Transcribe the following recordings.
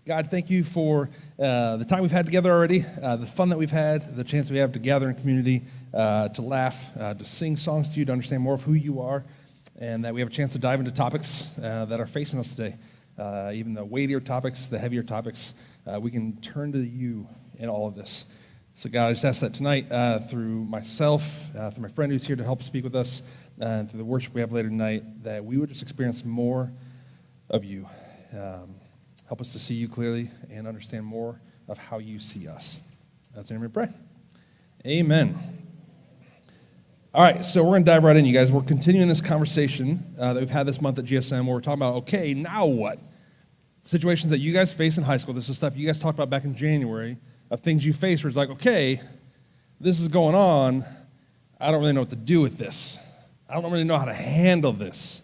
God, thank you for the time we've had together already, the fun that we've had, the chance we have to gather in community, to laugh, to sing songs to you, to understand more of who you are, and that we have a chance to dive into topics that are facing us today. Even the weightier topics, the heavier topics, we can turn to you in all of this. So God, I just ask that tonight through myself, through my friend who's here to help speak with us, and through the worship we have later tonight, that we would just experience more of you. Help us to see you clearly and understand more of how you see us. That's the name we pray. Amen. All right, so we're going to dive right in, you guys. We're continuing this conversation that we've had this month at GSM where we're talking about, okay, now what? Situations that you guys face in high school. This is stuff you guys talked about back in January of things you face where it's like, okay, this is going on. I don't really know what to do with this. I don't really know how to handle this.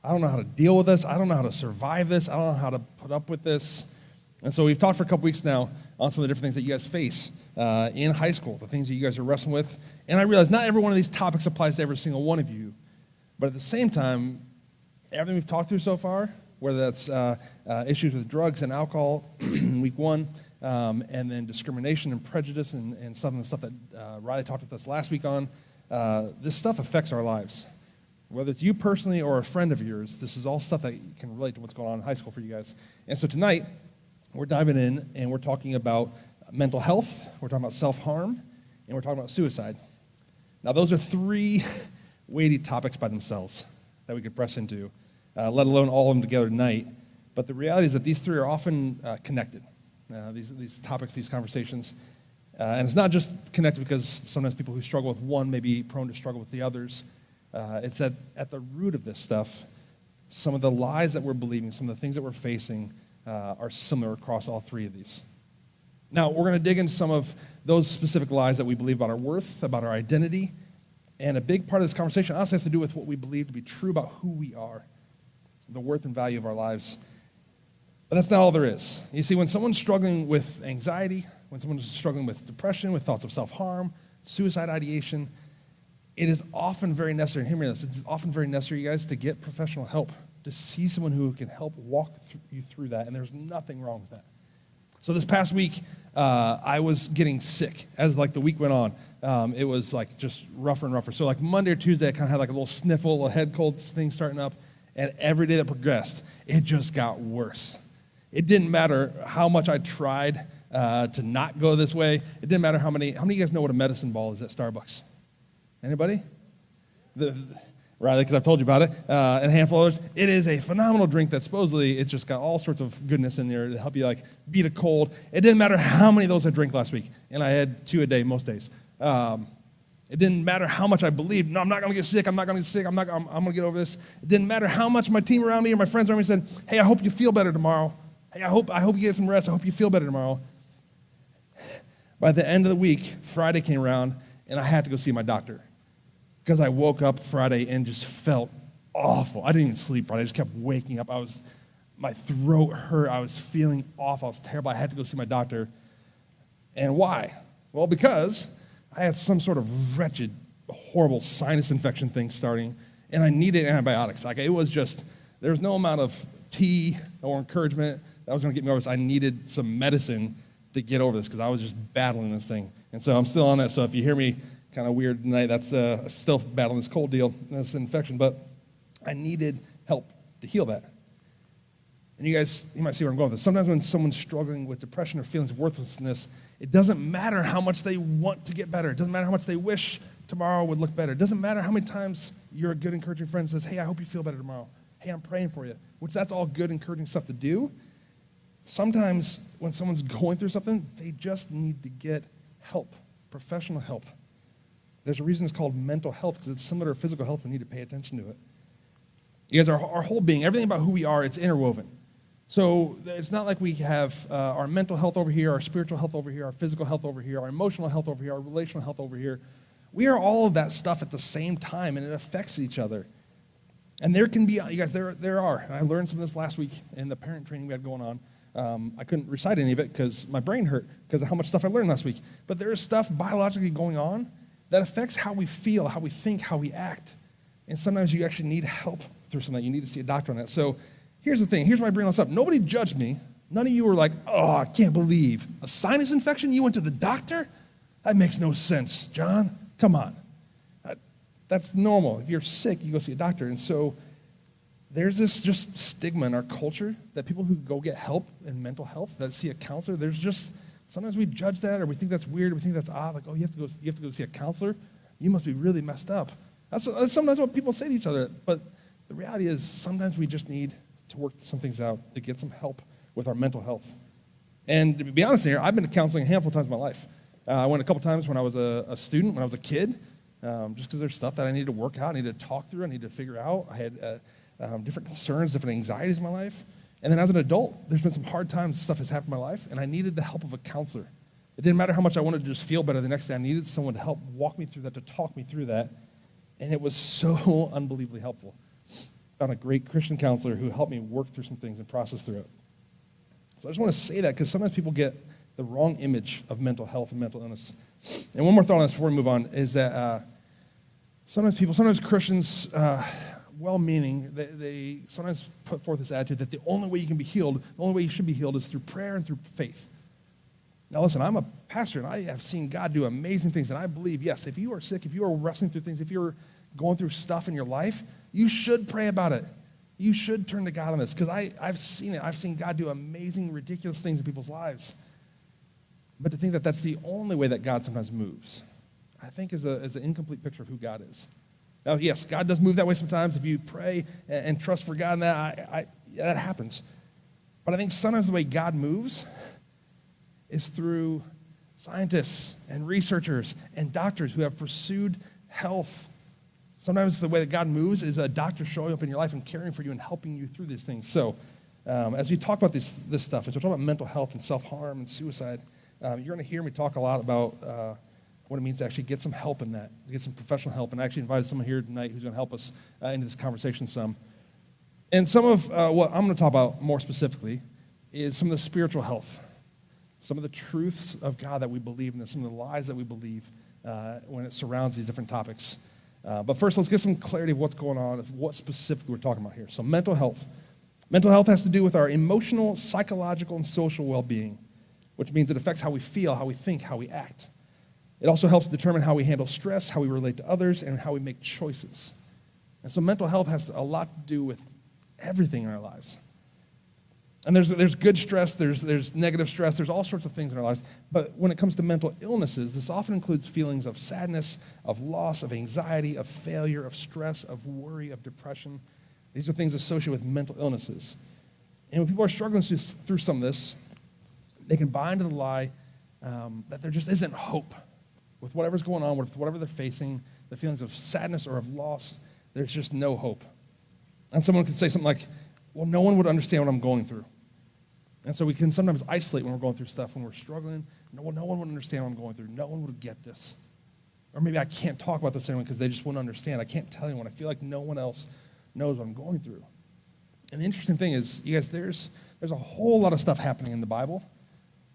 I don't know how to deal with this. I don't know how to survive this. I don't know how to put up with this. And so we've talked for a couple weeks now on some of the different things that you guys face in high school, the things that you guys are wrestling with. And I realize not every one of these topics applies to every single one of you. But at the same time, everything we've talked through so far, whether that's issues with drugs and alcohol in week one, and then discrimination and prejudice and some of the stuff that Riley talked with us last week on, this stuff affects our lives. Whether it's you personally or a friend of yours, this is all stuff that can relate to what's going on in high school for you guys. And so tonight, we're diving in and we're talking about mental health, we're talking about self-harm, and we're talking about suicide. Now, those are three weighty topics by themselves that we could press into, let alone all of them together tonight. But the reality is that these three are often connected, these topics, these conversations. And it's not just connected because sometimes people who struggle with one may be prone to struggle with the others. It's that at the root of this stuff, some of the lies that we're believing, some of the things that we're facing are similar across all three of these. Now, we're going to dig into some of those specific lies that we believe about our worth, about our identity, and a big part of this conversation honestly has to do with what we believe to be true about who we are, the worth and value of our lives. But that's not all there is. You see, when someone's struggling with anxiety, when someone's struggling with depression, with thoughts of self-harm, suicide ideation, it is often very necessary, and hear me on this, it's often very necessary, you guys, to get professional help, to see someone who can help walk you through that, and there's nothing wrong with that. So this past week, I was getting sick as like the week went on. It was like just rougher and rougher. So like Monday or Tuesday, I kind of had like a little sniffle, a head cold thing starting up, and every day that progressed, it just got worse. It didn't matter how much I tried to not go this way. It didn't matter how many of you guys know what a medicine ball is at Starbucks? Anybody? Riley, because I've told you about it, and a handful of others. It is a phenomenal drink that supposedly it's just got all sorts of goodness in there to help you like beat a cold. It didn't matter how many of those I drank last week, and I had 2 a day most days. It didn't matter how much I believed, no, I'm not going to get sick, I'm going to get over this. It didn't matter how much my team around me or my friends around me said, hey, I hope you feel better tomorrow. Hey, I hope you get some rest. I hope you feel better tomorrow. By the end of the week, Friday came around, and I had to go see my doctor. Because I woke up Friday and just felt awful. I didn't even sleep Friday. I just kept waking up. My throat hurt. I was feeling awful. I was terrible. I had to go see my doctor. And why? Well, because I had some sort of wretched, horrible sinus infection thing starting, and I needed antibiotics. Like, it was just, there was no amount of tea or encouragement that was going to get me over this. I needed some medicine to get over this because I was just battling this thing. And so I'm still on that. So if you hear me kind of weird tonight, that's still battling this cold deal, this infection, but I needed help to heal that. And you guys, you might see where I'm going with this. Sometimes when someone's struggling with depression or feelings of worthlessness, it doesn't matter how much they want to get better. It doesn't matter how much they wish tomorrow would look better. It doesn't matter how many times you're a good, encouraging friend that says, hey, I hope you feel better tomorrow. Hey, I'm praying for you, which that's all good, encouraging stuff to do. Sometimes when someone's going through something, they just need to get help, professional help. There's a reason it's called mental health, because it's similar to physical health. We need to pay attention to it. You guys, our whole being, everything about who we are, it's interwoven. So it's not like we have our mental health over here, our spiritual health over here, our physical health over here, our emotional health over here, our relational health over here. We are all of that stuff at the same time, and it affects each other. And there can be, you guys, there are, and I learned some of this last week in the parent training we had going on. I couldn't recite any of it because my brain hurt because of how much stuff I learned last week. But there is stuff biologically going on that affects how we feel, how we think, how we act. And sometimes you actually need help through some of that. You need to see a doctor on that. So here's the thing. Here's why I bring this up. Nobody judged me None of you were like, oh, I can't believe. A sinus infection? You went to the doctor? That makes no sense, John. Come on. That's normal. If you're sick, you go see a doctor. And so there's this just stigma in our culture that people who go get help in mental health, that see a counselor, there's just, sometimes we judge that or we think that's weird, or we think that's odd, like, oh, you have to go see a counselor? You must be really messed up. That's sometimes what people say to each other. But the reality is sometimes we just need to work some things out to get some help with our mental health. And to be honest here, I've been to counseling a handful of times in my life. I went a couple times when I was a student, when I was a kid, just because there's stuff that I needed to work out, I needed to talk through, I needed to figure out. I had different concerns, different anxieties in my life. And then as an adult, there's been some hard times, stuff has happened in my life, and I needed the help of a counselor. It didn't matter how much I wanted to just feel better the next day. I needed someone to help walk me through that, to talk me through that. And it was so unbelievably helpful. Found a great Christian counselor who helped me work through some things and process through it. So I just want to say that because sometimes people get the wrong image of mental health and mental illness. And one more thought on this before we move on is that sometimes Christians, well-meaning, they sometimes put forth this attitude that the only way you can be healed, the only way you should be healed is through prayer and through faith. Now listen, I'm a pastor and I have seen God do amazing things, and I believe, yes, if you are sick, if you are wrestling through things, if you're going through stuff in your life, you should pray about it. You should turn to God on this, because I've seen it. I've seen God do amazing, ridiculous things in people's lives. But to think that that's the only way that God sometimes moves, I think is an incomplete picture of who God is. Now, yes, God does move that way sometimes. If you pray and trust for God in that, that happens. But I think sometimes the way God moves is through scientists and researchers and doctors who have pursued health. Sometimes the way that God moves is a doctor showing up in your life and caring for you and helping you through these things. So as we talk about this stuff, as we talk about mental health and self-harm and suicide, you're going to hear me talk a lot about what it means to actually get some help in that, to get some professional help. And I actually invited someone here tonight who's going to help us into this conversation some. And some of what I'm going to talk about more specifically is some of the spiritual health, some of the truths of God that we believe in, some of the lies that we believe when it surrounds these different topics. But first, let's get some clarity of what's going on, of what specifically we're talking about here. So mental health. Mental health has to do with our emotional, psychological, and social well-being, which means it affects how we feel, how we think, how we act. It also helps determine how we handle stress, how we relate to others, and how we make choices. And so mental health has a lot to do with everything in our lives. And there's good stress, there's negative stress, there's all sorts of things in our lives. But when it comes to mental illnesses, this often includes feelings of sadness, of loss, of anxiety, of failure, of stress, of worry, of depression. These are things associated with mental illnesses. And when people are struggling through some of this, they can buy into the lie that there just isn't hope. With whatever's going on, with whatever they're facing, the feelings of sadness or of loss, there's just no hope. And someone could say something like, well, no one would understand what I'm going through. And so we can sometimes isolate when we're going through stuff, when we're struggling. No one would understand what I'm going through. No one would get this. Or maybe I can't talk about this to anyone because they just wouldn't understand. I can't tell anyone. I feel like no one else knows what I'm going through. And the interesting thing is, you guys, there's a whole lot of stuff happening in the Bible.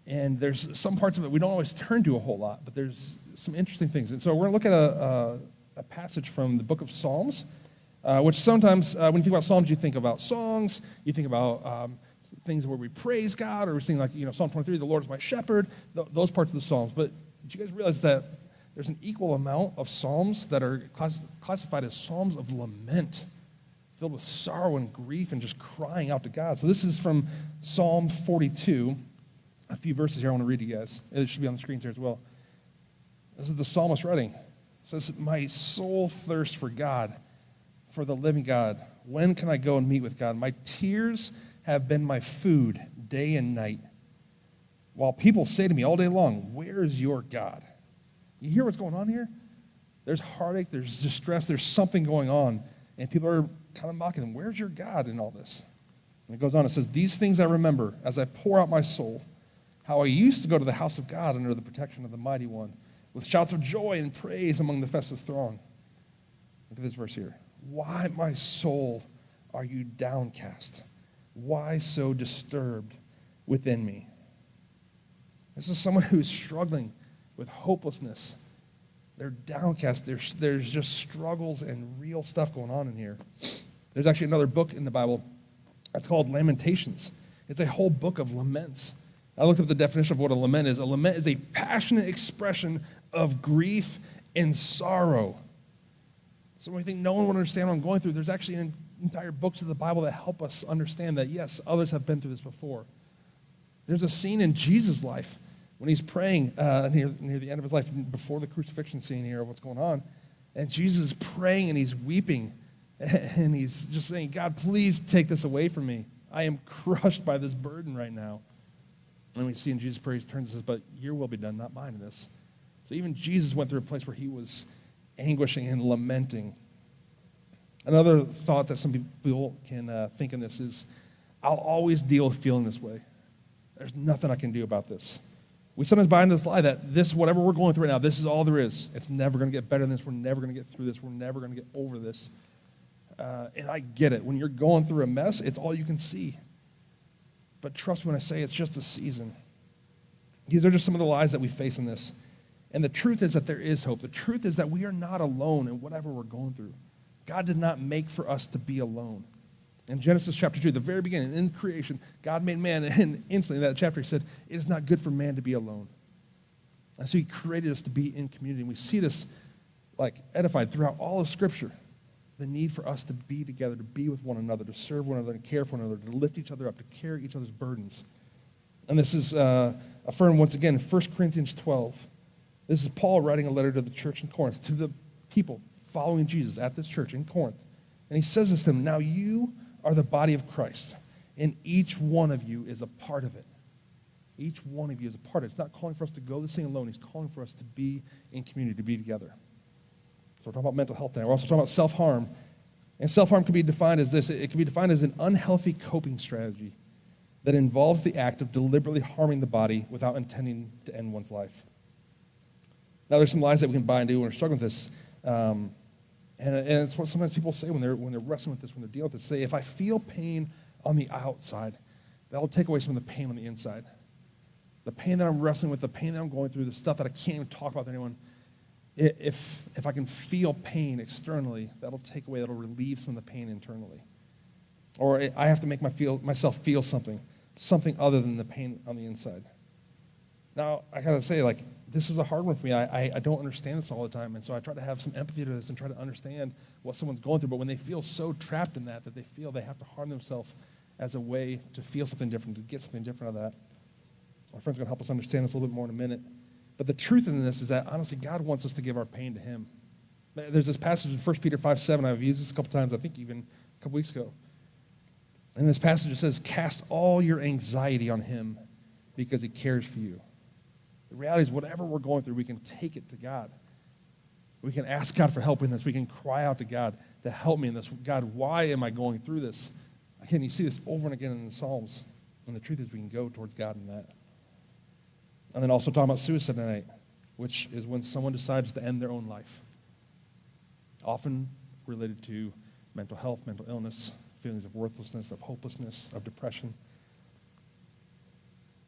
And there's some parts of it we don't always turn to a whole lot, but there's some interesting things. And so we're going to look at a passage from the book of Psalms, which sometimes when you think about Psalms, you think about songs, you think about things where we praise God, or we sing like, Psalm 23, the Lord is my shepherd, those parts of the Psalms. But did you guys realize that there's an equal amount of Psalms that are classified as Psalms of lament, filled with sorrow and grief and just crying out to God? So this is from Psalm 42. A few verses here I want to read to you guys. It should be on the screens here as well. This is the psalmist writing. It says, my soul thirsts for God, for the living God. When can I go and meet with God? My tears have been my food day and night. While people say to me all day long, where is your God? You hear what's going on here? There's heartache, there's distress, there's something going on. And people are kind of mocking them. Where's your God in all this? And it goes on, it says, these things I remember as I pour out my soul, how I used to go to the house of God under the protection of the Mighty One, with shouts of joy and praise among the festive throng. Look at this verse here. Why, my soul, are you downcast? Why so disturbed within me? This is someone who's struggling with hopelessness. They're downcast. There's just struggles and real stuff going on in here. There's actually another book in the Bible that's called Lamentations. It's a whole book of laments. I looked up the definition of what a lament is. A lament is a passionate expression of grief and sorrow. So when we think no one would understand what I'm going through, there's actually entire books of the Bible that help us understand that, yes, others have been through this before. There's a scene in Jesus' life when he's praying near the end of his life, before the crucifixion scene here of what's going on. And Jesus is praying and he's weeping. And he's just saying, God, please take this away from me. I am crushed by this burden right now. And we see in Jesus' prayer, he turns and says, but your will be done, not mine in this. So even Jesus went through a place where he was anguishing and lamenting. Another thought that some people can think in this is, I'll always deal with feeling this way. There's nothing I can do about this. We sometimes buy into this lie that this, whatever we're going through right now, this is all there is. It's never going to get better than this. We're never going to get through this. We're never going to get over this. And I get it. When you're going through a mess, it's all you can see. But trust me when I say it's just a season. These are just some of the lies that we face in this. And the truth is that there is hope. The truth is that we are not alone in whatever we're going through. God did not make for us to be alone. In Genesis chapter 2, at the very beginning, in creation, God made man, and instantly in that chapter he said, it is not good for man to be alone. And so he created us to be in community. And we see this like edified throughout all of Scripture. The need for us to be together, to be with one another, to serve one another, and care for one another, to lift each other up, to carry each other's burdens. And this is affirmed once again in 1 Corinthians 12. This is Paul writing a letter to the church in Corinth, to the people following Jesus at this church in Corinth. And he says this to them, now you are the body of Christ, and each one of you is a part of it. Each one of you is a part of it. It's not calling for us to go this thing alone. He's calling for us to be in community, to be together. So we're talking about mental health now. We're also talking about self-harm. And self-harm can be defined as this. It can be defined as an unhealthy coping strategy that involves the act of deliberately harming the body without intending to end one's life. Now, there's some lies that we can buy into when we're struggling with this. And it's what sometimes people say when they're wrestling with this, when they're dealing with this. Say, if I feel pain on the outside, that'll take away some of the pain on the inside. The pain that I'm wrestling with, the pain that I'm going through, the stuff that I can't even talk about to anyone, if I can feel pain externally, that'll relieve some of the pain internally. Or I have to make myself feel something other than the pain on the inside. Now, I gotta say, this is a hard one for me. I don't understand this all the time, and so I try to have some empathy to this and try to understand what someone's going through. But when they feel so trapped in that they feel they have to harm themselves as a way to feel something different, to get something different out of that. Our friend's going to help us understand this a little bit more in a minute. But the truth in this is that, honestly, God wants us to give our pain to him. There's this passage in 1 Peter 5:7. I've used this a couple times, I think even a couple weeks ago. And this passage it says, cast all your anxiety on him because he cares for you. The reality is whatever we're going through, we can take it to God. We can ask God for help in this. We can cry out to God to help me in this. God, why am I going through this? Again, you see this over and again in the Psalms. And the truth is we can go towards God in that. And then also talking about suicide tonight, which is when someone decides to end their own life. Often related to mental health, mental illness, feelings of worthlessness, of hopelessness, of depression.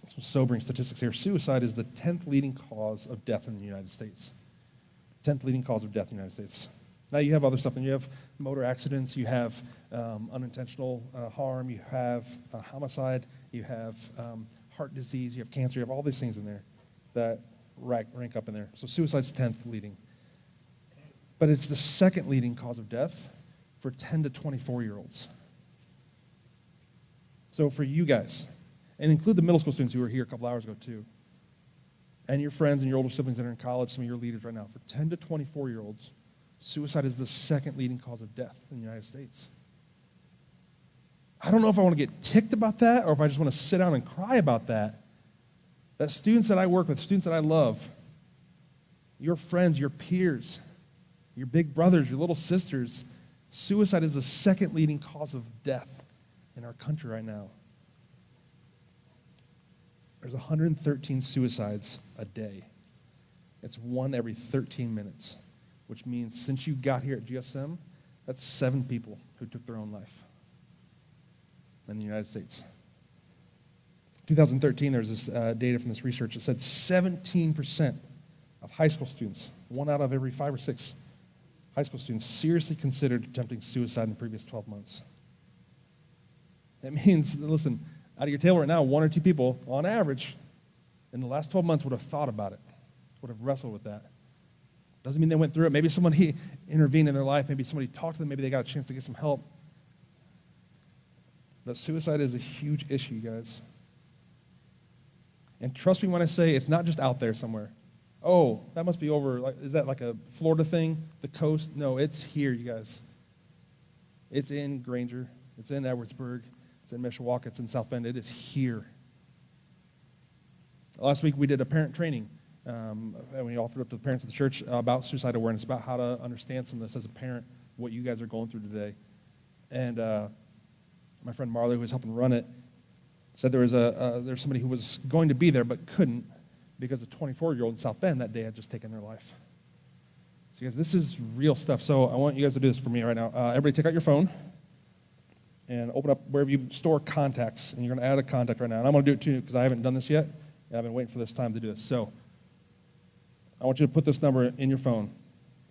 Some sobering statistics here. Suicide is the 10th leading cause of death in the United States. 10th leading cause of death in the United States. Now you have other stuff. And you have motor accidents. You have unintentional harm. You have homicide. You have heart disease. You have cancer. You have all these things in there that rank up in there. So suicide's 10th leading. But it's the second leading cause of death for 10 to 24-year-olds. So for you guys, and include the middle school students who were here a couple hours ago too, and your friends and your older siblings that are in college, some of your leaders right now, for 10 to 24-year-olds, suicide is the second leading cause of death in the United States. I don't know if I want to get ticked about that or if I just want to sit down and cry about that. That students that I work with, students that I love, your friends, your peers, your big brothers, your little sisters, suicide is the second leading cause of death in our country right now. There's 113 suicides a day. It's one every 13 minutes, which means since you got here at GSM, that's 7 people who took their own life in the United States. 2013, there's this data from this research that said 17% of high school students, 1 out of every 5 or 6 high school students, seriously considered attempting suicide in the previous 12 months. That means, listen, out of your table right now, 1 or 2 people, on average, in the last 12 months would have thought about it, would have wrestled with that. Doesn't mean they went through it. Maybe somebody intervened in their life. Maybe somebody talked to them. Maybe they got a chance to get some help. But suicide is a huge issue, guys. And trust me when I say it's not just out there somewhere. Oh, that must be over. Is that like a Florida thing, the coast? No, it's here, you guys. It's in Granger. It's in Edwardsburg. It's in Mishawaka. It's in South Bend. It is here. Last week we did a parent training, and we offered up to the parents of the church about suicide awareness, about how to understand some of this as a parent, what you guys are going through today. And my friend Marley, who was helping run it, said there's somebody who was going to be there but couldn't because a 24-year-old in South Bend that day had just taken their life. So guys, this is real stuff. So I want you guys to do this for me right now. Everybody take out your phone and open up wherever you store contacts, and you're going to add a contact right now. And I'm going to do it too because I haven't done this yet, and I've been waiting for this time to do this. So I want you to put this number in your phone.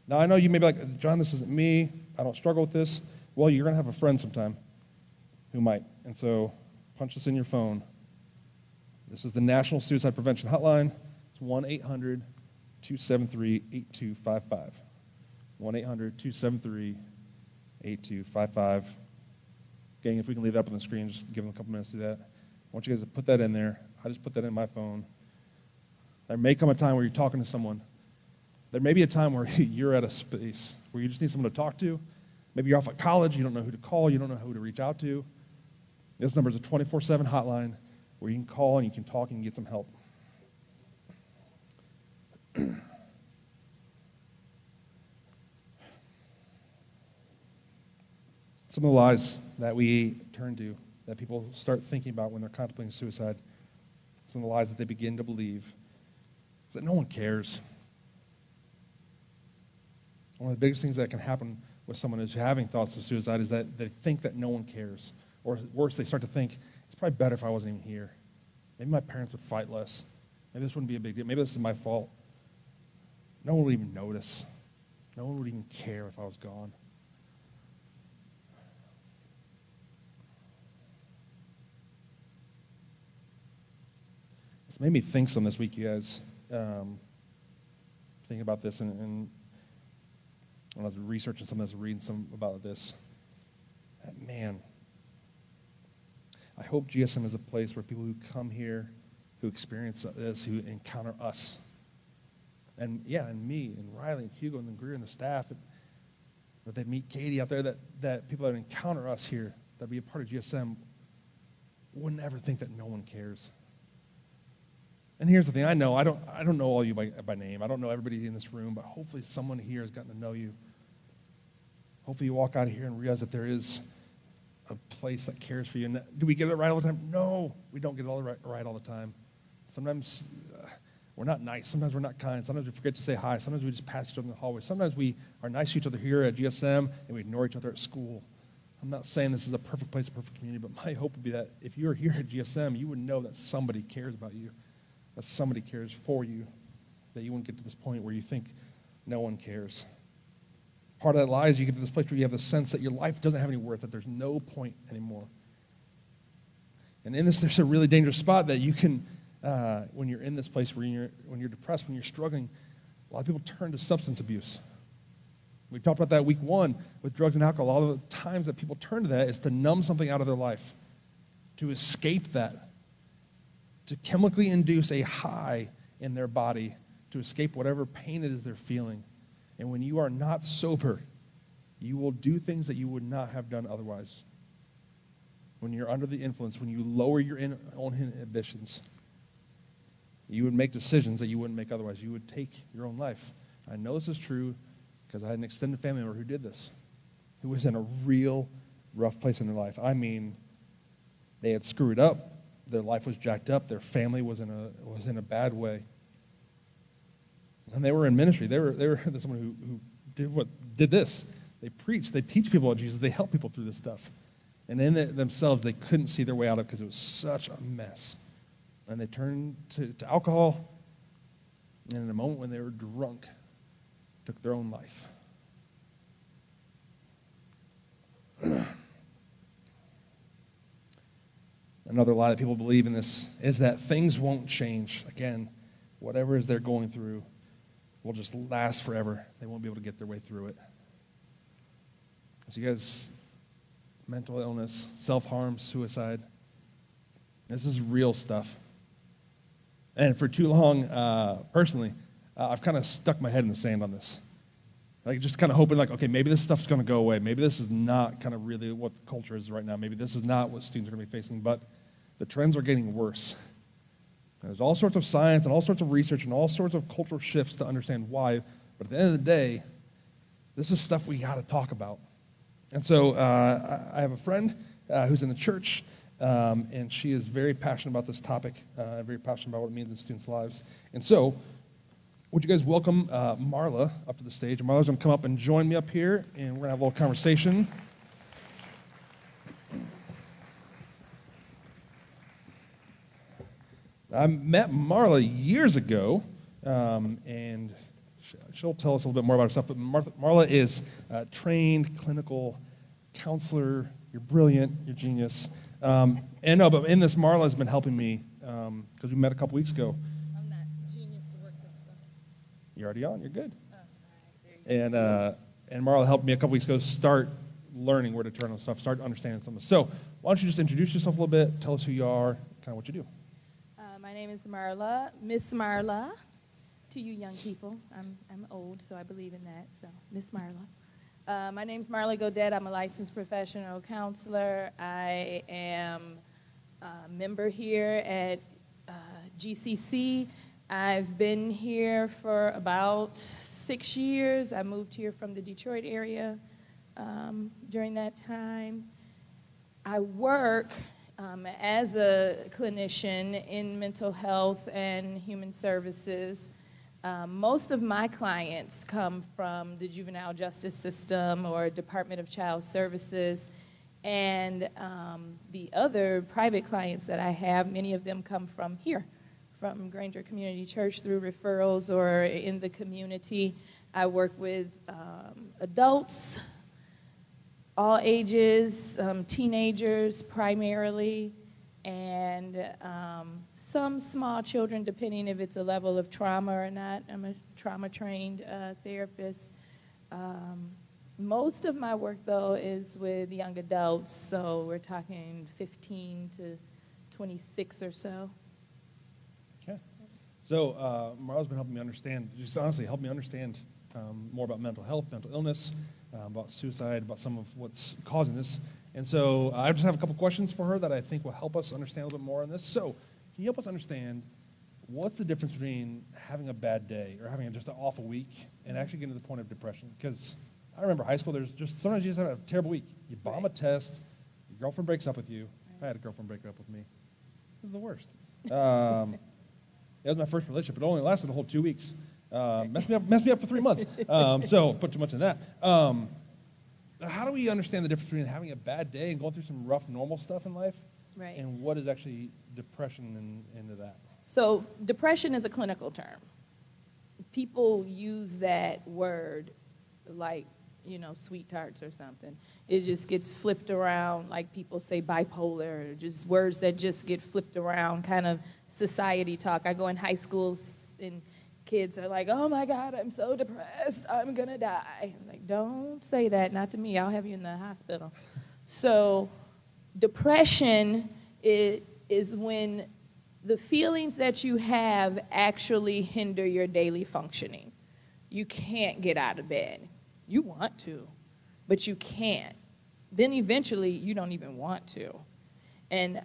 Now, I know you may be like, John, this isn't me. I don't struggle with this. Well, you're going to have a friend sometime who might. And so punch this in your phone. This is the National Suicide Prevention Hotline. It's 1-800-273-8255. 1-800-273-8255. Gang, if we can leave that up on the screen, just give them a couple minutes to do that. I want you guys to put that in there. I just put that in my phone. There may come a time where you're talking to someone. There may be a time where you're at a space where you just need someone to talk to. Maybe you're off at college, you don't know who to call, you don't know who to reach out to. This number is a 24/7 hotline where you can call and you can talk and get some help. Some of the lies that we turn to, that people start thinking about when they're contemplating suicide, some of the lies that they begin to believe, is that no one cares. One of the biggest things that can happen with someone who's having thoughts of suicide is that they think that no one cares. Or worse, they start to think, it's probably better if I wasn't even here. Maybe my parents would fight less. Maybe this wouldn't be a big deal. Maybe this is my fault. No one would even notice. No one would even care if I was gone. It's made me think some this week, you guys. Thinking about this, and when I was researching some of this, reading some about this, man, I hope GSM is a place where people who come here, who experience this, who encounter us, and me, and Riley, and Hugo, and Greer, and the staff, that they meet Katie out there, that people that encounter us here, that be a part of GSM, would never think that no one cares. And here's the thing, I don't know all you by name. I don't know everybody in this room, but hopefully someone here has gotten to know you. Hopefully you walk out of here and realize that there is a place that cares for you. And do we get it right all the time? No, we don't get it all right all the time. Sometimes we're not nice. Sometimes we're not kind. Sometimes we forget to say hi. Sometimes we just pass each other in the hallway. Sometimes we are nice to each other here at GSM, and we ignore each other at school. I'm not saying this is a perfect place, a perfect community, but my hope would be that if you're here at GSM, you would know that somebody cares about you, that somebody cares for you, that you wouldn't get to this point where you think no one cares. Part of that lie is you get to this place where you have the sense that your life doesn't have any worth, that there's no point anymore. And in this, there's a really dangerous spot that you can, when you're in this place when you're depressed, when you're struggling, a lot of people turn to substance abuse. We talked about that week 1 with drugs and alcohol. All of the times that people turn to that is to numb something out of their life, to escape that, to chemically induce a high in their body, to escape whatever pain it is they're feeling. And when you are not sober, you will do things that you would not have done otherwise. When you're under the influence, when you lower your own inhibitions, you would make decisions that you wouldn't make otherwise. You would take your own life. I know this is true because I had an extended family member who did this, who was in a real rough place in their life. I mean, they had screwed up. Their life was jacked up. Their family was in a bad way. And they were in ministry. They were someone who did this. They preached. They teach people about Jesus. They help people through this stuff. And in themselves, they couldn't see their way out of it because it was such a mess. And they turned to alcohol. And in a moment when they were drunk, took their own life. Another lie that people believe in this is that things won't change. Again, whatever is they're going through will just last forever. They won't be able to get their way through it. So you guys, mental illness, self-harm, suicide, this is real stuff. And for too long, personally, I've kind of stuck my head in the sand on this. Like just kind of hoping like, okay, maybe this stuff's going to go away. Maybe this is not kind of really what the culture is right now. Maybe this is not what students are going to be facing. But the trends are getting worse. And there's all sorts of science and all sorts of research and all sorts of cultural shifts to understand why. But at the end of the day, this is stuff we got to talk about. And so I have a friend who's in the church, and she is very passionate about this topic, very passionate about what it means in students' lives. And so, would you guys welcome Marla up to the stage? And Marla's going to come up and join me up here, and we're going to have a little conversation. I met Marla years ago, and she'll tell us a little bit more about herself, but Marla is a trained clinical counselor. You're brilliant. You're genius. But in this, Marla has been helping me because we met a couple weeks ago. I'm not genius to work this stuff. You're already on. You're good. Oh, all right, And Marla helped me a couple weeks ago start learning where to turn on stuff, start understanding some of this. So why don't you just introduce yourself a little bit, tell us who you are, kind of what you do. My name is Marla, Miss Marla. To you young people, I'm old, so I believe in that. So, Miss Marla. My name's Marla Godet. I'm a licensed professional counselor. I am a member here at GCC. I've been here for about 6 years. I moved here from the Detroit area during that time. I work as a clinician in mental health and human services. Most of my clients come from the juvenile justice system or Department of Child Services, and the other private clients that I have, many of them come from here, from Granger Community Church through referrals or in the community. I work with adults, all ages, teenagers primarily, and some small children, depending if it's a level of trauma or not. I'm a trauma-trained therapist. Most of my work, though, is with young adults, so we're talking 15 to 26 or so. Okay. So Marla's been helping me understand, just honestly help me understand more about mental health, mental illness, about suicide, about some of what's causing this. And so I just have a couple questions for her that I think will help us understand a little bit more on this. So can you help us understand what's the difference between having a bad day or having just an awful week and actually getting to the point of depression? Because I remember high school, there's just sometimes you just have a terrible week. You bomb a test, your girlfriend breaks up with you. I had a girlfriend break up with me. It was the worst. That was my first relationship. It only lasted a whole 2 weeks. Messed me up for 3 months. So put too much in that. How do we understand the difference between having a bad day and going through some rough, normal stuff in life? Right. And what is actually depression into that? So depression is a clinical term. People use that word like, sweet tarts or something. It just gets flipped around, like people say bipolar, or just words that just get flipped around, kind of society talk. I go in high schools and kids are like, oh my God, I'm so depressed, I'm gonna die. I'm like, don't say that, not to me, I'll have you in the hospital. So depression is when the feelings that you have actually hinder your daily functioning. You can't get out of bed. You want to, but you can't. Then eventually you don't even want to. And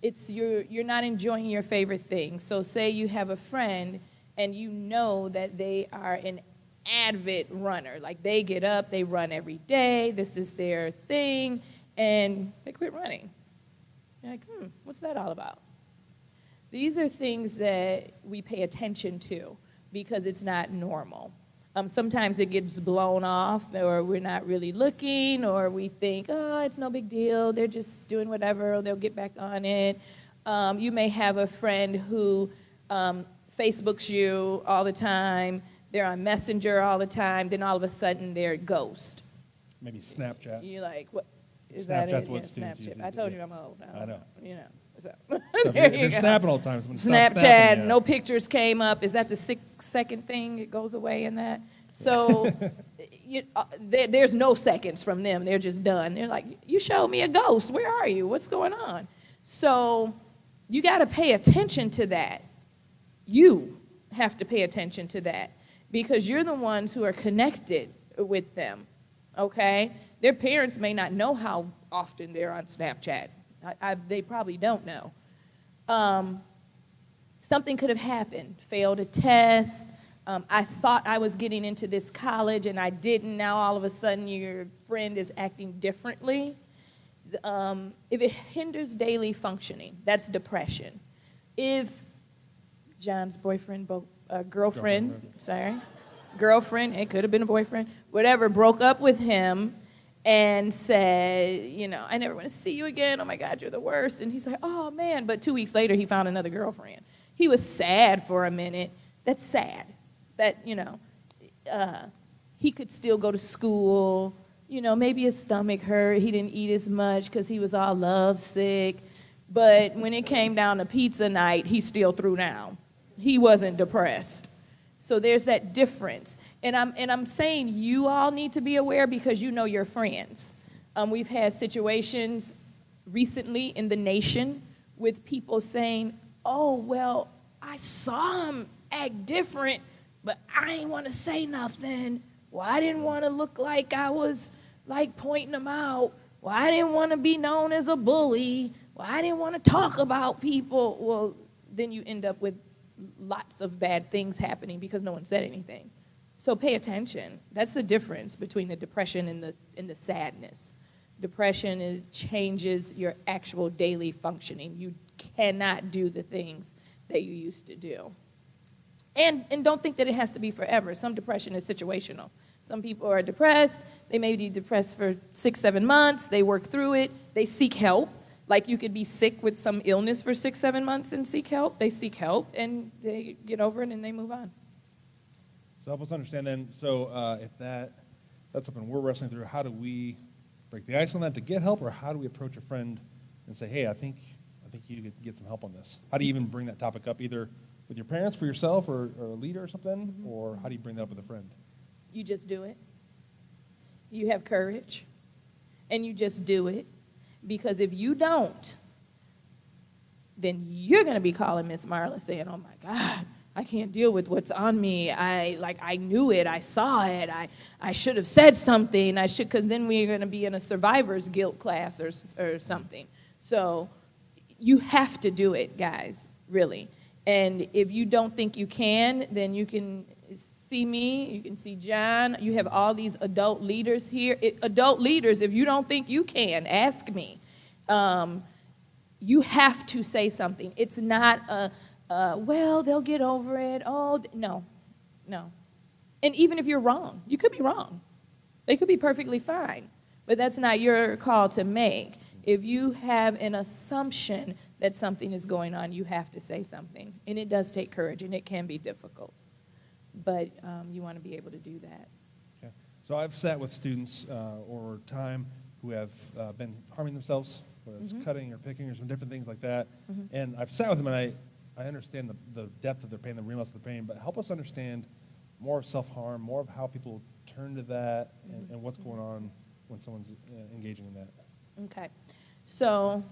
it's you're not enjoying your favorite thing. So say you have a friend and you know that they are an avid runner. Like they get up, they run every day, this is their thing, and they quit running. You're like, what's that all about? These are things that we pay attention to because it's not normal. Sometimes it gets blown off, or we're not really looking, or we think, oh, it's no big deal, they're just doing whatever, or they'll get back on it. You may have a friend who Facebooks you all the time, they're on Messenger all the time, then all of a sudden they're a ghost. Maybe Snapchat. You're like, what? Is that Snapchat's it? what Yeah, students use Snapchat. these I told days. you I'm old. I know. You know. So, So if there you're you go. snapping all the time, someone stops Snapchat, snapping, yeah. no pictures came up. Is that the second thing? It goes away in that. So there's no seconds from them. They're just done. They're like, you showed me a ghost. Where are you? What's going on? So you got to pay attention to that. You have to pay attention to that because you're the ones who are connected with them, okay? Their parents may not know how often they're on Snapchat. They probably don't know. Something could have happened, failed a test. I thought I was getting into this college and I didn't. Now all of a sudden your friend is acting differently. If it hinders daily functioning, that's depression. If John's girlfriend, it could have been a boyfriend, whatever, broke up with him and said, I never want to see you again. Oh, my God, you're the worst. And he's like, oh, man. But 2 weeks later, he found another girlfriend. He was sad for a minute. That's sad. That, he could still go to school. Maybe his stomach hurt. He didn't eat as much because he was all lovesick. But when it came down to pizza night, he still threw down. He wasn't depressed. So there's that difference. And I'm saying you all need to be aware because you know your friends. We've had situations recently in the nation with people saying, oh, well, I saw him act different, but I didn't want to say nothing. Well, I didn't want to look like I was, pointing him out. Well, I didn't want to be known as a bully. Well, I didn't want to talk about people. Well, then you end up with lots of bad things happening because no one said anything. So pay attention. That's the difference between the depression and the sadness. Depression changes your actual daily functioning. You cannot do the things that you used to do. And don't think that it has to be forever. Some depression is situational. Some people are depressed. They may be depressed for 6-7 months. They work through it. They seek help. Like you could be sick with some illness for 6-7 months and seek help. They seek help, and they get over it, and they move on. So help us understand then, if that's something we're wrestling through, how do we break the ice on that to get help, or how do we approach a friend and say, hey, I think you could get some help on this? How do you even bring that topic up, either with your parents, for yourself, or a leader or something, or how do you bring that up with a friend? You just do it. You have courage, and you just do it. Because if you don't, then you're going to be calling Miss Marla saying, oh, my God, I can't deal with what's on me. I knew it. I saw it. I should have said something. Because then we're going to be in a survivor's guilt class or something. So you have to do it, guys, really. And if you don't think you can, then you can see me. You can see John. You have all these adult leaders here. Adult leaders, if you don't think you can, ask me. You have to say something. It's not well, they'll get over it. Oh, no. And even if you're wrong, you could be wrong. They could be perfectly fine. But that's not your call to make. If you have an assumption that something is going on, you have to say something. And it does take courage, and it can be difficult. But you want to be able to do that. Okay. So I've sat with students over time who have been harming themselves, whether it's cutting or picking or some different things like that. And I've sat with them, and I understand the depth of their pain, the realness of their pain, but help us understand more of self-harm, more of how people turn to that, and what's going on when someone's engaging in that. Okay. So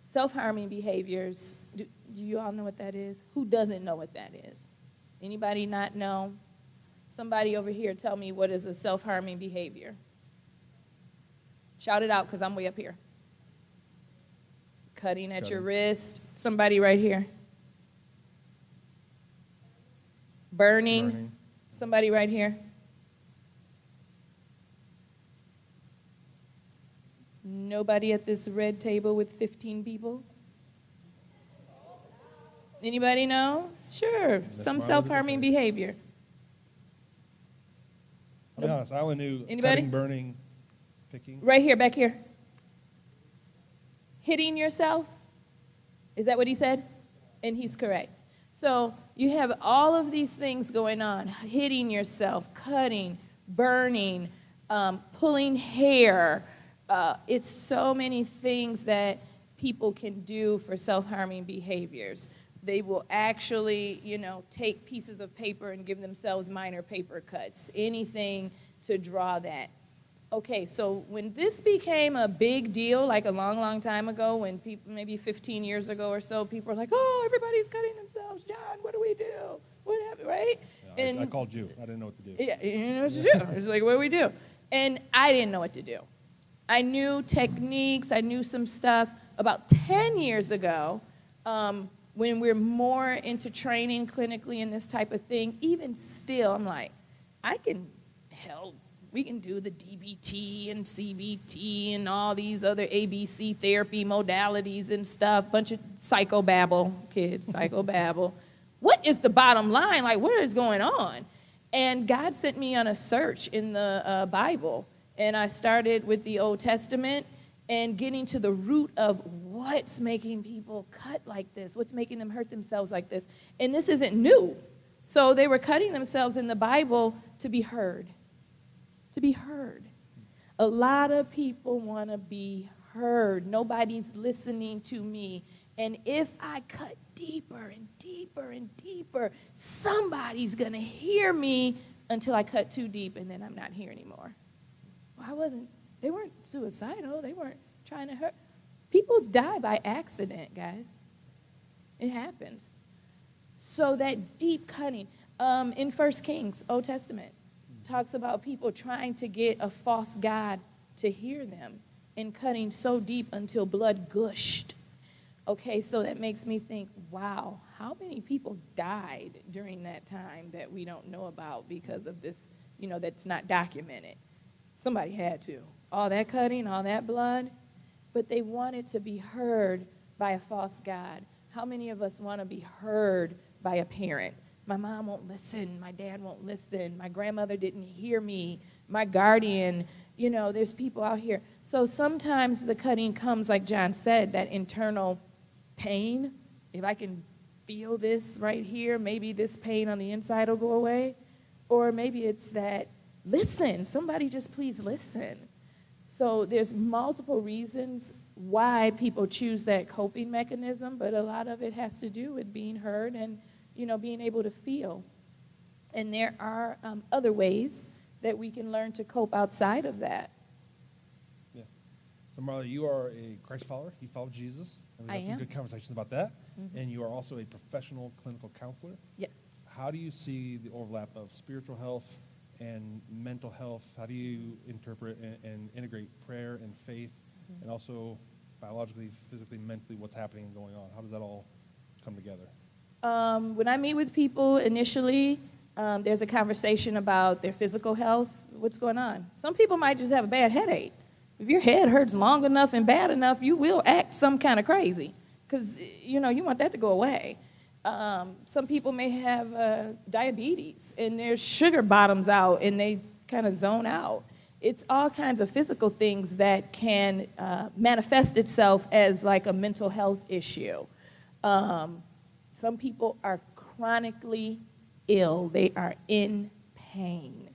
self-harming behaviors, do you all know what that is? Who doesn't know what that is? Anybody not know? Somebody over here tell me what is a self-harming behavior. Shout it out because I'm way up here. Cutting at your wrist. Somebody right here. Burning. Somebody right here. Nobody at this red table with 15 people? Anybody know? Sure. Some self-harming behavior. I'll be honest, I only knew Anybody? Cutting, burning, picking. Right here, back here. Hitting yourself? Is that what he said? And he's correct. So you have all of these things going on. Hitting yourself, cutting, burning, pulling hair, It's so many things that people can do for self-harming behaviors. They will actually, take pieces of paper and give themselves minor paper cuts, anything to draw that. Okay, so when this became a big deal, like a long, long time ago, when people, maybe 15 years ago or so, people were like, oh, everybody's cutting themselves. John, what do we do? What happened, right? Yeah, I called you. I didn't know what to do. Yeah, you didn't know what to do. It's like, what do we do? And I didn't know what to do. I knew techniques. I knew some stuff. About 10 years ago, when we're more into training clinically in this type of thing, even still, I'm like, we can do the DBT and CBT and all these other ABC therapy modalities and stuff, bunch of psychobabble, kids, psychobabble. What is the bottom line? Like, what is going on? And God sent me on a search in the Bible, and I started with the Old Testament and getting to the root of what's making people cut like this, what's making them hurt themselves like this. And this isn't new. So they were cutting themselves in the Bible to be heard. To be heard. A lot of people want to be heard. Nobody's listening to me. And if I cut deeper and deeper and deeper, somebody's going to hear me until I cut too deep and then I'm not here anymore. Well, they weren't suicidal. They weren't trying to hurt. People die by accident, guys. It happens. So that deep cutting, in 1 Kings, Old Testament, talks about people trying to get a false god to hear them and cutting so deep until blood gushed. Okay, so that makes me think, wow, how many people died during that time that we don't know about because of this, that's not documented? Somebody had to. All that cutting, all that blood, but they wanted to be heard by a false god. How many of us want to be heard by a parent? My mom won't listen. My dad won't listen. My grandmother didn't hear me. My guardian, there's people out here. So sometimes the cutting comes, like John said, that internal pain. If I can feel this right here, maybe this pain on the inside will go away. Or maybe it's that, listen, somebody just please listen. So there's multiple reasons why people choose that coping mechanism, but a lot of it has to do with being heard and being able to feel. And there are other ways that we can learn to cope outside of that. Yeah. So Marla, you are a Christ follower. You follow Jesus. And we've had some good conversations about that. Mm-hmm. And you are also a professional clinical counselor. Yes. How do you see the overlap of spiritual health and mental health? How do you interpret and integrate prayer and faith, and also biologically, physically, mentally, what's happening and going on? How does that all come together? When I meet with people initially, there's a conversation about their physical health, what's going on. Some people might just have a bad headache. If your head hurts long enough and bad enough, you will act some kind of crazy because, you want that to go away. Some people may have diabetes and their sugar bottoms out and they kind of zone out. It's all kinds of physical things that can manifest itself as like a mental health issue. Some people are chronically ill. They are in pain,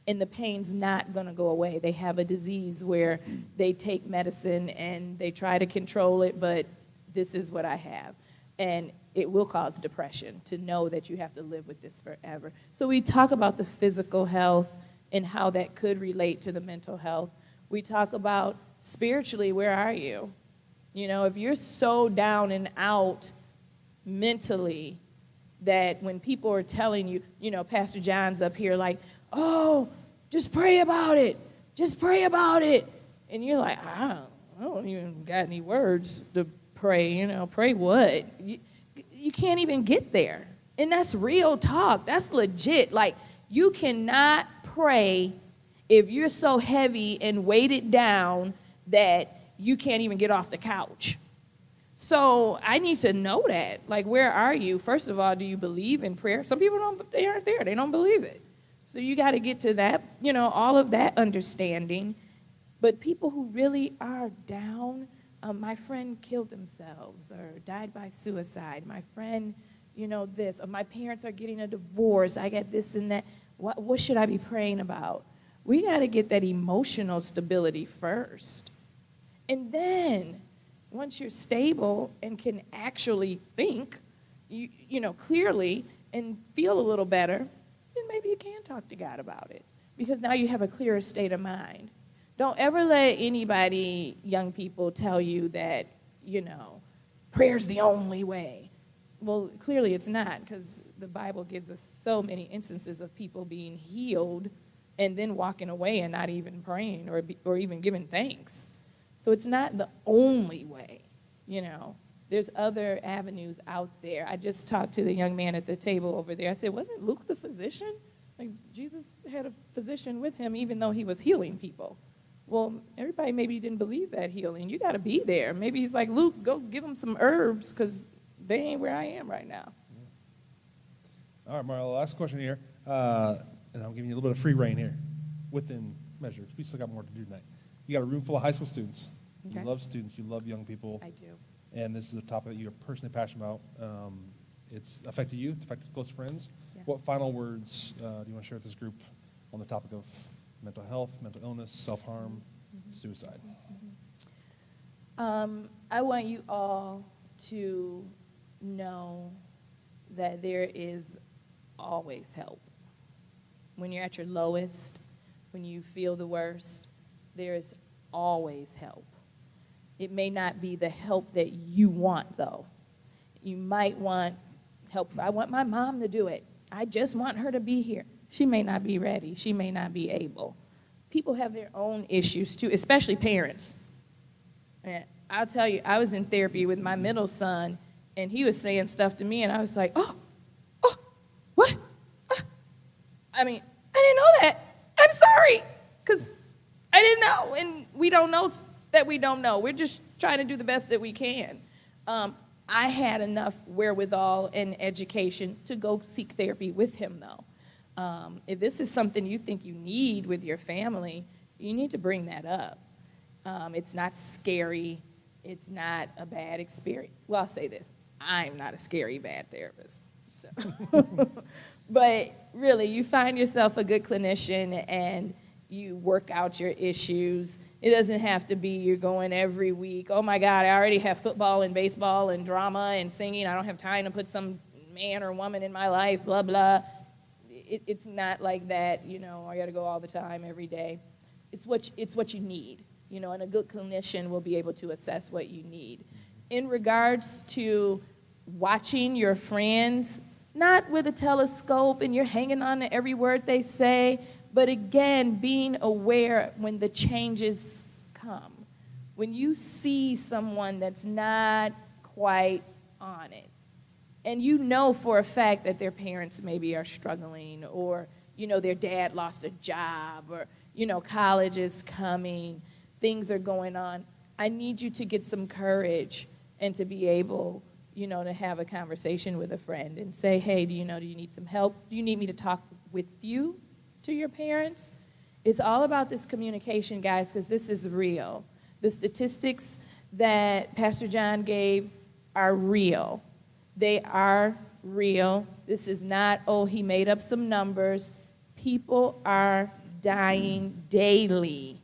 and the pain's not going to go away. They have a disease where they take medicine and they try to control it, but this is what I have. And it will cause depression to know that you have to live with this forever. So we talk about the physical health and how that could relate to the mental health. We talk about spiritually, where are you? If you're so down and out mentally that when people are telling you, Pastor John's up here like, oh, just pray about it. Just pray about it. And you're like, I don't even got any words to pray. Pray what? You can't even get there. And that's real talk. That's legit. Like, you cannot pray if you're so heavy and weighted down that you can't even get off the couch. So I need to know that. Like, where are you? First of all, do you believe in prayer? Some people they aren't there. They don't believe it. So you got to get to that, all of that understanding. But people who really are down, my friend killed themselves or died by suicide. My friend, this. Or my parents are getting a divorce. I got this and that. What should I be praying about? We got to get that emotional stability first. And then, once you're stable and can actually think, clearly and feel a little better, then maybe you can talk to God about it. Because now you have a clearer state of mind. Don't ever let anybody, young people, tell you that, prayer's the only way. Well, clearly it's not, because the Bible gives us so many instances of people being healed and then walking away and not even praying or even giving thanks. So it's not the only way, There's other avenues out there. I just talked to the young man at the table over there. I said, wasn't Luke the physician? Like, Jesus had a physician with him even though he was healing people. Well, everybody maybe didn't believe that healing. You got to be there. Maybe he's like, Luke, go give them some herbs because they ain't where I am right now. All right, Marla, last question here. And I'm giving you a little bit of free reign here within measure. We still got more to do tonight. You got a room full of high school students. Okay. You love students. You love young people. I do. And this is a topic that you're personally passionate about. It's affected you. It's affected close friends. Yeah. What final words do you want to share with this group on the topic of mental health, mental illness, self-harm, suicide? I want you all to know that there is always help. When you're at your lowest, when you feel the worst, there is always help. It may not be the help that you want, though. You might want help. I want my mom to do it. I just want her to be here. She may not be ready. She may not be able. People have their own issues, too, especially parents. And I'll tell you, I was in therapy with my middle son, and he was saying stuff to me, and I was like, what? I mean, I didn't know that. I'm sorry, because I didn't know, and we don't know that we don't know. We're just trying to do the best that we can. I had enough wherewithal and education to go seek therapy with him, though. If this is something you think you need with your family, you need to bring that up. It's not scary. It's not a bad experience. Well, I'll say this. I'm not a scary, bad therapist. So. But really, you find yourself a good clinician and you work out your issues. It doesn't have to be you're going every week. Oh, my God, I already have football and baseball and drama and singing. I don't have time to put some man or woman in my life, blah, blah. It's not like that, I got to go all the time, every day. It's what you need, and a good clinician will be able to assess what you need. In regards to watching your friends, not with a telescope and you're hanging on to every word they say, but again, being aware when the changes come. When you see someone that's not quite on it, and you know for a fact that their parents maybe are struggling, or, their dad lost a job, or, college is coming, things are going on, I need you to get some courage and to be able, to have a conversation with a friend and say, hey, do you need some help? Do you need me to talk with you to your parents? It's all about this communication, guys, because this is real. The statistics that Pastor John gave are real. They are real. This is not, he made up some numbers. People are dying daily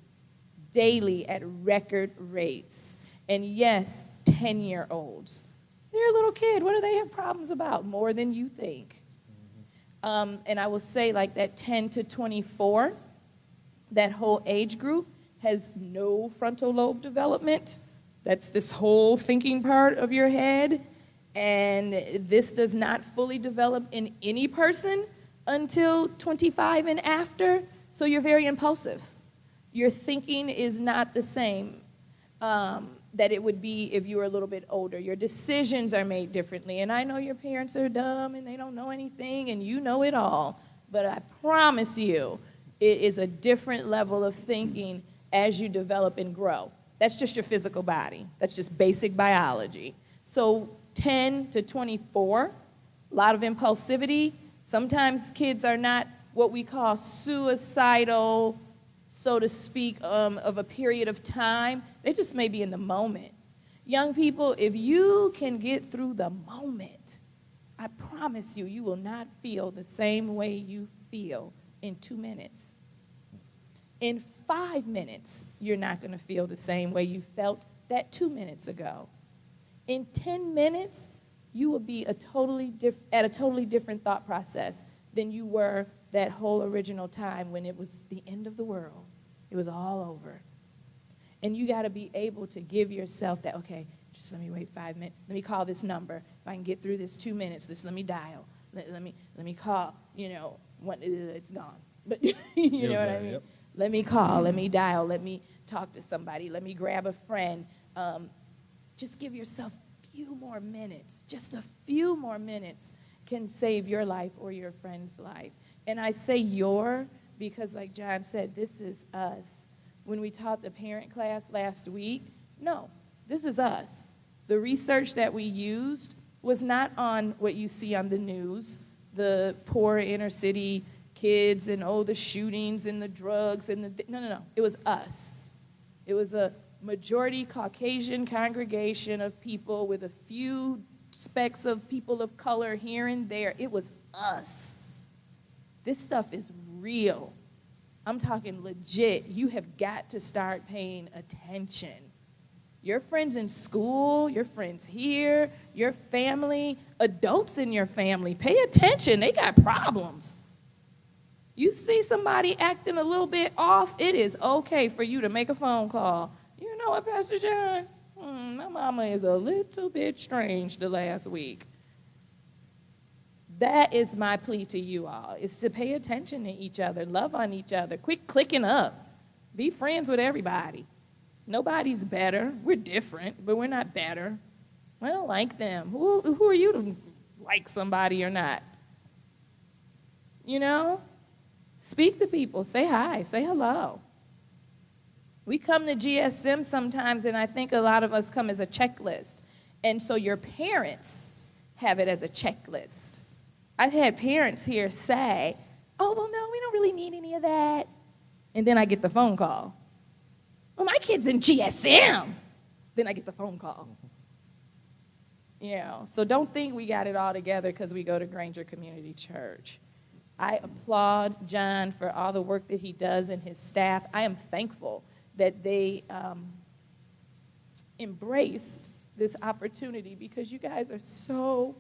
at record rates. And yes, 10-year-olds. They're a little kid. What do they have problems about? More than you think. And I will say, like, that 10 to 24, that whole age group has no frontal lobe development. That's this whole thinking part of your head. And this does not fully develop in any person until 25 and after. So you're very impulsive. Your thinking is not the same that it would be if you were a little bit older. Your decisions are made differently. And I know your parents are dumb and they don't know anything and you know it all. But I promise you, it is a different level of thinking as you develop and grow. That's just your physical body. That's just basic biology. So 10 to 24, a lot of impulsivity. Sometimes kids are not what we call suicidal, so to speak, of a period of time. They just may be in the moment. Young people, if you can get through the moment, I promise you, you will not feel the same way you feel in 2 minutes. In 5 minutes, you're not going to feel the same way you felt that 2 minutes ago. In 10 minutes, you will be at a totally different thought process than you were that whole original time when it was the end of the world. It was all over. And you got to be able to give yourself that, okay, just let me wait 5 minutes. Let me call this number. If I can get through this 2 minutes, let me dial. Let me call. It's gone. But you know what I mean? Yep. Let me call. Let me dial. Let me talk to somebody. Let me grab a friend. Just give yourself a few more minutes. Just a few more minutes can save your life or your friend's life. And I say your because, like John said, this is us. When we taught the parent class last week, no, this is us. The research that we used was not on what you see on the news, the poor inner city kids and, the shootings and the drugs and no. It was us. It was a majority Caucasian congregation of people with a few specks of people of color here and there. It was us. This stuff is real. I'm talking legit. You have got to start paying attention. Your friends in school, your friends here, your family, adults in your family, pay attention. They got problems. You see somebody acting a little bit off, it is okay for you to make a phone call. You know what, Pastor John? My mama is a little bit strange the last week. That is my plea to you all, is to pay attention to each other, love on each other, quit clicking up. Be friends with everybody. Nobody's better. We're different, but we're not better. I don't like them. Who are you to like somebody or not? You know? Speak to people. Say hi. Say hello. We come to GSM sometimes, and I think a lot of us come as a checklist. And so your parents have it as a checklist. I've had parents here say, oh, well, no, we don't really need any of that. And then I get the phone call. Well, my kid's in GSM. Then I get the phone call. So don't think we got it all together because we go to Granger Community Church. I applaud John for all the work that he does and his staff. I am thankful that they embraced this opportunity because you guys are so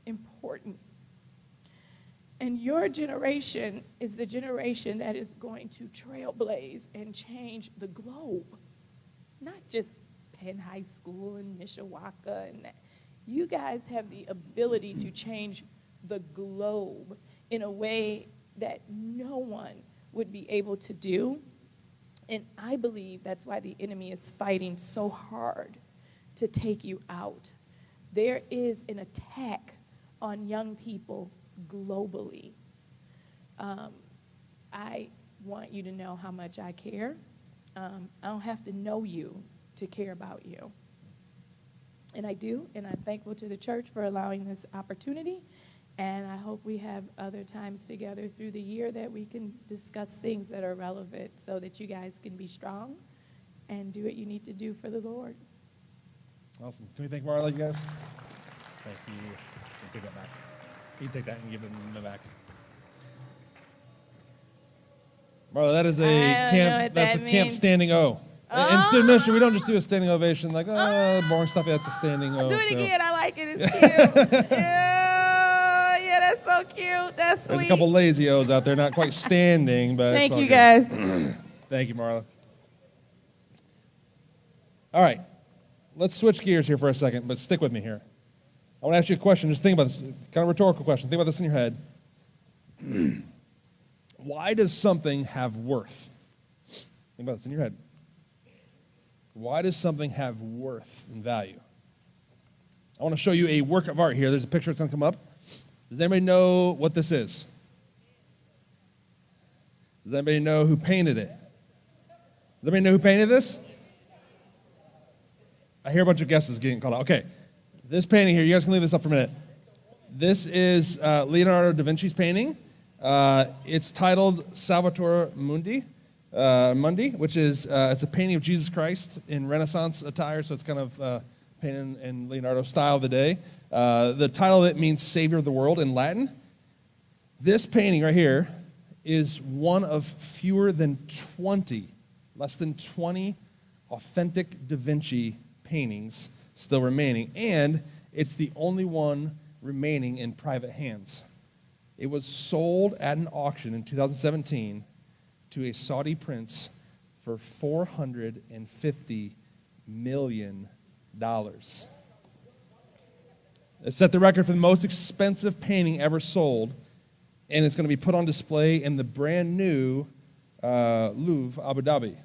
important. And your generation is the generation that is going to trailblaze and change the globe, not just Penn High School and Mishawaka and that. You guys have the ability to change the globe in a way that no one would be able to do. And I believe that's why the enemy is fighting so hard to take you out. There is an attack on young people globally. I want you to know how much I care. I don't have to know you to care about you. And I do, and I'm thankful to the church for allowing this opportunity. And I hope we have other times together through the year that we can discuss things that are relevant so that you guys can be strong and do what you need to do for the Lord. Awesome. Can we thank Marla, you guys? Thank you. You can take that back. You can take that and give them back. Marla, that is a camp. That's a camp standing O. In student ministry, we don't just do a standing ovation like, boring stuff. That's a standing O. Do it again. I like it. It's cute. Yeah, that's so cute. That's sweet. There's a couple lazy O's out there, not quite standing, but thank you, good. guys. Thank you, Marla. All right. Let's switch gears here for a second, but stick with me here. I want to ask you a question. Just think about this. Kind of rhetorical question. Think about this in your head. Why does something have worth? Think about this in your head. Why does something have worth and value? I want to show you a work of art here. There's a picture that's going to come up. Does anybody know what this is? Does anybody know who painted it? Does anybody know who painted this? I hear a bunch of guesses getting called out. Okay. This painting here, you guys can leave this up for a minute. This is Leonardo da Vinci's painting. It's titled Salvator Mundi, which is it's a painting of Jesus Christ in Renaissance attire, so it's kind of painted in Leonardo's style of the day. The title of it means Savior of the World in Latin. This painting right here is one of fewer than 20, less than 20 authentic Da Vinci paintings still remaining, and it's the only one remaining in private hands. It was sold at an auction in 2017 to a Saudi prince for $450 million. It set the record for the most expensive painting ever sold, and it's going to be put on display in the brand new Louvre, Abu Dhabi.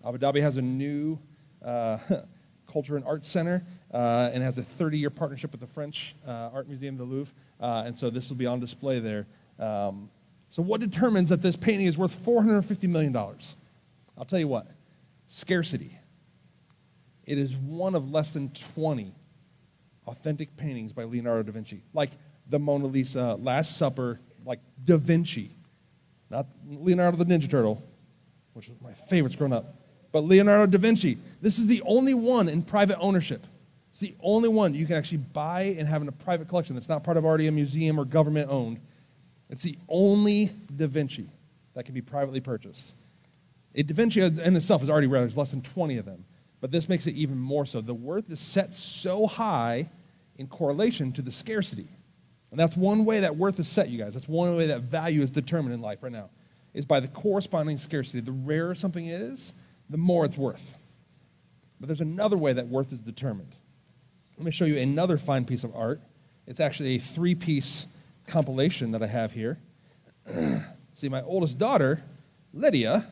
Abu Dhabi has a new culture and arts center and has a 30-year partnership with the French Art Museum, the Louvre, and so this will be on display there. So what determines that this painting is worth $450 million? I'll tell you what, scarcity. It is one of less than 20 authentic paintings by Leonardo da Vinci, like the Mona Lisa, Last Supper, like Da Vinci, not Leonardo the Ninja Turtle, which was my favorites growing up, but Leonardo da Vinci. This is the only one in private ownership. It's the only one you can actually buy and have in a private collection that's not part of already a museum or government owned. It's the only Da Vinci that can be privately purchased. Da Vinci in itself is already rare. There's less than 20 of them. But this makes it even more so. The worth is set so high in correlation to the scarcity. And that's one way that worth is set, you guys. That's one way that value is determined in life right now, is by the corresponding scarcity. The rarer something is, the more it's worth. But there's another way that worth is determined. Let me show you another fine piece of art. It's actually a 3-piece compilation that I have here. See, my oldest daughter, Lydia,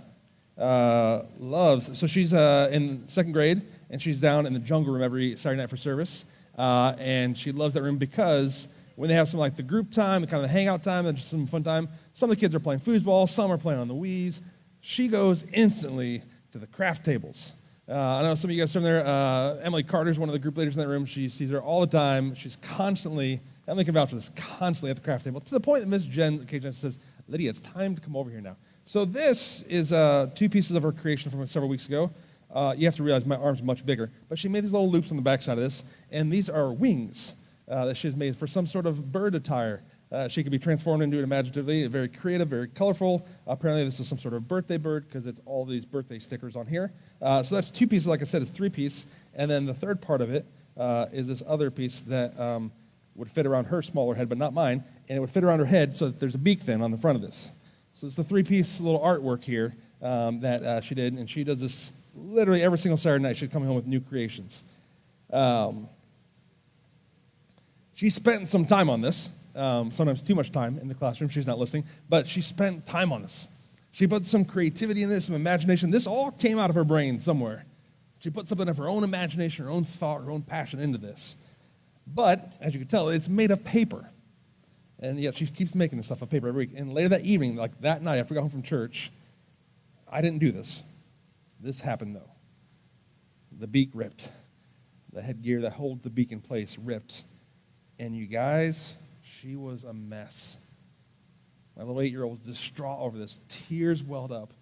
loves, so she's in 2nd grade, and she's down in the jungle room every Saturday night for service, and she loves that room because when they have some like the group time, the kind of the hangout time, and just some fun time, some of the kids are playing foosball, some are playing on the Wiis. She goes instantly to the craft tables. I know some of you guys from there. Emily Carter's one of the group leaders in that room. She sees her all the time. She's constantly, Emily can vouch for this, constantly at the craft table, to the point that Miss Jen occasionally says, Lydia, it's time to come over here now. So this is 2 pieces of her creation from several weeks ago. You have to realize my arm's much bigger. But she made these little loops on the backside of this, and these are wings that she's made for some sort of bird attire. She could be transformed into it imaginatively, very creative, very colorful. Apparently this is some sort of birthday bird because it's all these birthday stickers on here. So that's 2 pieces, like I said, it's 3-piece. And then the third part of it is this other piece that would fit around her smaller head, but not mine. And it would fit around her head so that there's a beak then on the front of this. So it's the 3-piece little artwork here that she did. And she does this literally every single Saturday night. She'd come home with new creations. She spent some time on this. Sometimes too much time in the classroom. She's not listening. But she spent time on this. She put some creativity in this, some imagination. This all came out of her brain somewhere. She put something of her own imagination, her own thought, her own passion into this. But, as you can tell, it's made of paper. And yet she keeps making this stuff of paper every week. And later that evening, like that night after we got home from church, I didn't do this. This happened, though. The beak ripped. The headgear that holds the beak in place ripped. And you guys, she was a mess. My little 8-year-old was distraught over this. Tears welled up.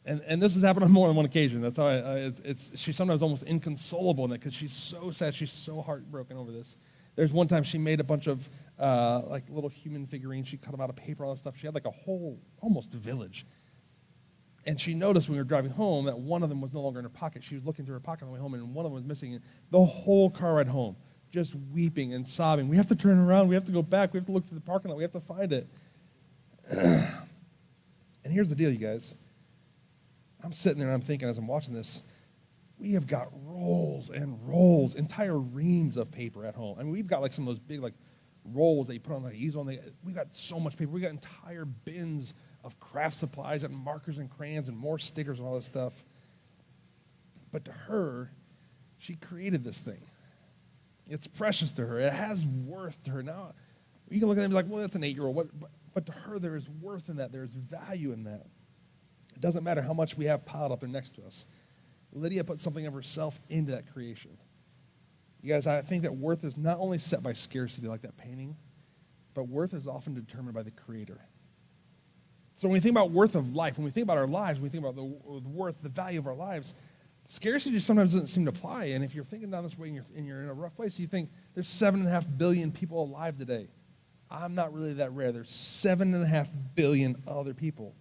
And this has happened on more than one occasion. That's how she's sometimes almost inconsolable in it because she's so sad. She's so heartbroken over this. There's one time she made a bunch of like little human figurines. She cut them out of paper, all that stuff. She had like a whole almost village. And she noticed when we were driving home that one of them was no longer in her pocket. She was looking through her pocket on the way home, and one of them was missing. And the whole car ride home, just weeping and sobbing. We have to turn around. We have to go back. We have to look through the parking lot. We have to find it. And here's the deal, you guys. I'm sitting there and I'm thinking as I'm watching this, we have got rolls and rolls, entire reams of paper at home. I mean, we've got like some of those big like rolls that you put on like easel. We've got so much paper. We've got entire bins of craft supplies and markers and crayons and more stickers and all this stuff. But to her, she created this thing. It's precious to her. It has worth to her. Now, you can look at it and be like, well, that's an 8-year-old. But to her, there is worth in that. There is value in that. It doesn't matter how much we have piled up there next to us. Lydia put something of herself into that creation. You guys, I think that worth is not only set by scarcity like that painting, but worth is often determined by the Creator. So when we think about worth of life, when we think about our lives, when we think about the worth, the value of our lives, scarcity sometimes doesn't seem to apply. And if you're thinking down this way and you're in a rough place, you think there's 7.5 billion people alive today. I'm not really that rare. There's 7.5 billion other people.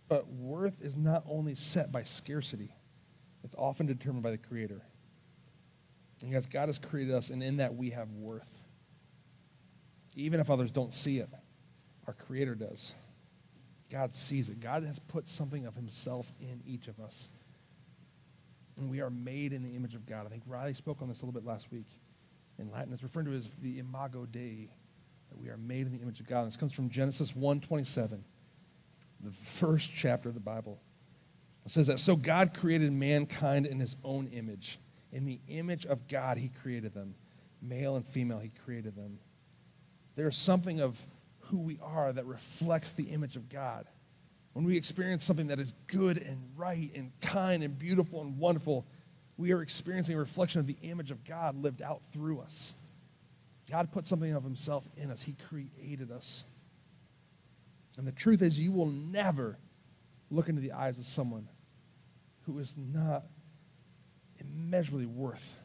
But worth is not only set by scarcity, it's often determined by the Creator. And guys, God has created us, and in that we have worth. Even if others don't see it, our Creator does. God sees it. God has put something of himself in each of us. And we are made in the image of God. I think Riley spoke on this a little bit last week. In Latin, it's referred to as the imago Dei, that we are made in the image of God. And this comes from Genesis 1:27, the first chapter of the Bible. It says that, so God created mankind in his own image. In the image of God, he created them. Male and female, he created them. There's something of who we are that reflects the image of God. When we experience something that is good and right and kind and beautiful and wonderful, we are experiencing a reflection of the image of God lived out through us. God put something of himself in us. He created us. And the truth is, you will never look into the eyes of someone who is not immeasurably worth.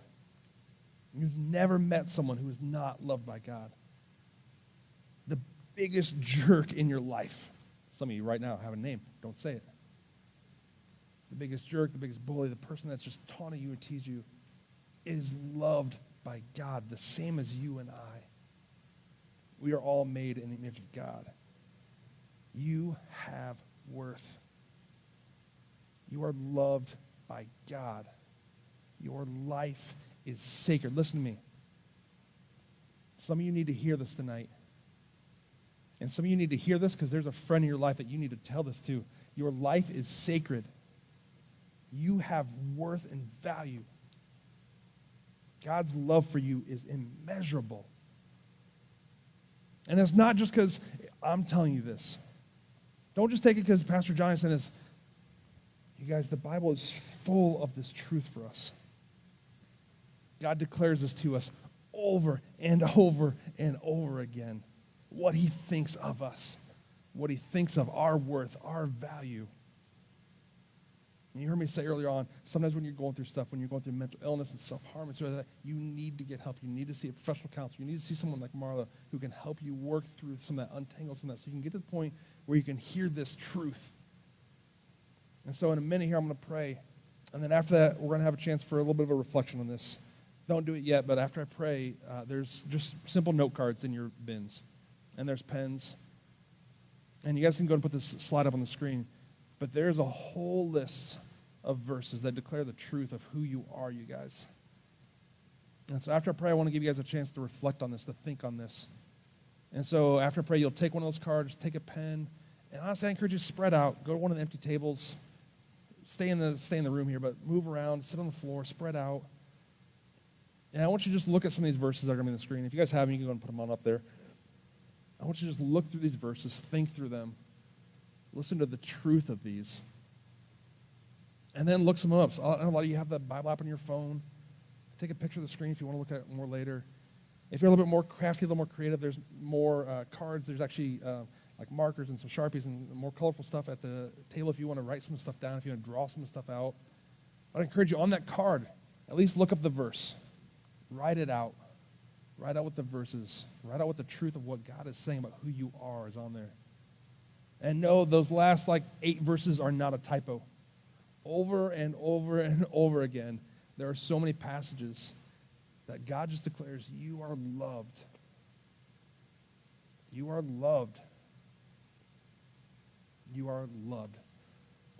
You've never met someone who is not loved by God. The biggest jerk in your life, some of you right now have a name, don't say it. The biggest jerk, the biggest bully, the person that's just taunting you and teased you is loved by God, the same as you and I. We are all made in the image of God. You have worth. You are loved by God. Your life is sacred. Listen to me. Some of you need to hear this tonight. And some of you need to hear this because there's a friend in your life that you need to tell this to. Your life is sacred. You have worth and value. God's love for you is immeasurable. And it's not just because I'm telling you this. Don't just take it because Pastor Johnny said this. You guys, the Bible is full of this truth for us. God declares this to us over and over and over again. What he thinks of us. What he thinks of our worth, our value. And you heard me say earlier on, sometimes when you're going through stuff, when you're going through mental illness and self-harm and stuff like that, you need to get help. You need to see a professional counselor. You need to see someone like Marla who can help you work through some of that, untangle some of that, so you can get to the point where you can hear this truth. And so in a minute here, I'm going to pray. And then after that, we're going to have a chance for a little bit of a reflection on this. Don't do it yet, but after I pray, there's just simple note cards in your bins. And there's pens. And you guys can go and put this slide up on the screen. But there's a whole list of verses that declare the truth of who you are, you guys. And so after I pray, I want to give you guys a chance to reflect on this, to think on this. And so after I pray, you'll take one of those cards, take a pen, and honestly, I encourage you to spread out. Go to one of the empty tables. Stay in the room here, but move around, sit on the floor, spread out. And I want you to just look at some of these verses that are going to be on the screen. If you guys have them, you can go and put them on up there. I want you to just look through these verses, think through them, listen to the truth of these, and then look some up. So I know a lot of you have the Bible app on your phone. Take a picture of the screen if you want to look at it more later. If you're a little bit more crafty, a little more creative, there's more cards. There's actually like markers and some Sharpies and more colorful stuff at the table if you want to write some stuff down, if you want to draw some stuff out. I'd encourage you on that card, at least look up the verse. Write it out. Write out what the verse is. Write out what the truth of what God is saying about who you are is on there. And no, those last 8 verses are not a typo. Over and over and over again, there are so many passages that God just declares you are loved. You are loved. You are loved.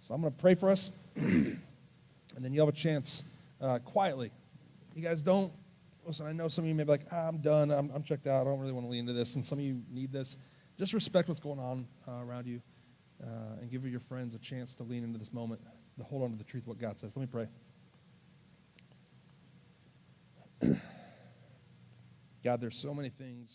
So I'm going to pray for us, and then you'll have a chance quietly. You guys don't, listen, I know some of you may be like, I'm done, I'm checked out, I don't really want to lean into this, and some of you need this. Just respect what's going on around you and give your friends a chance to lean into this moment, to hold on to the truth of what God says. Let me pray. God, there's so many things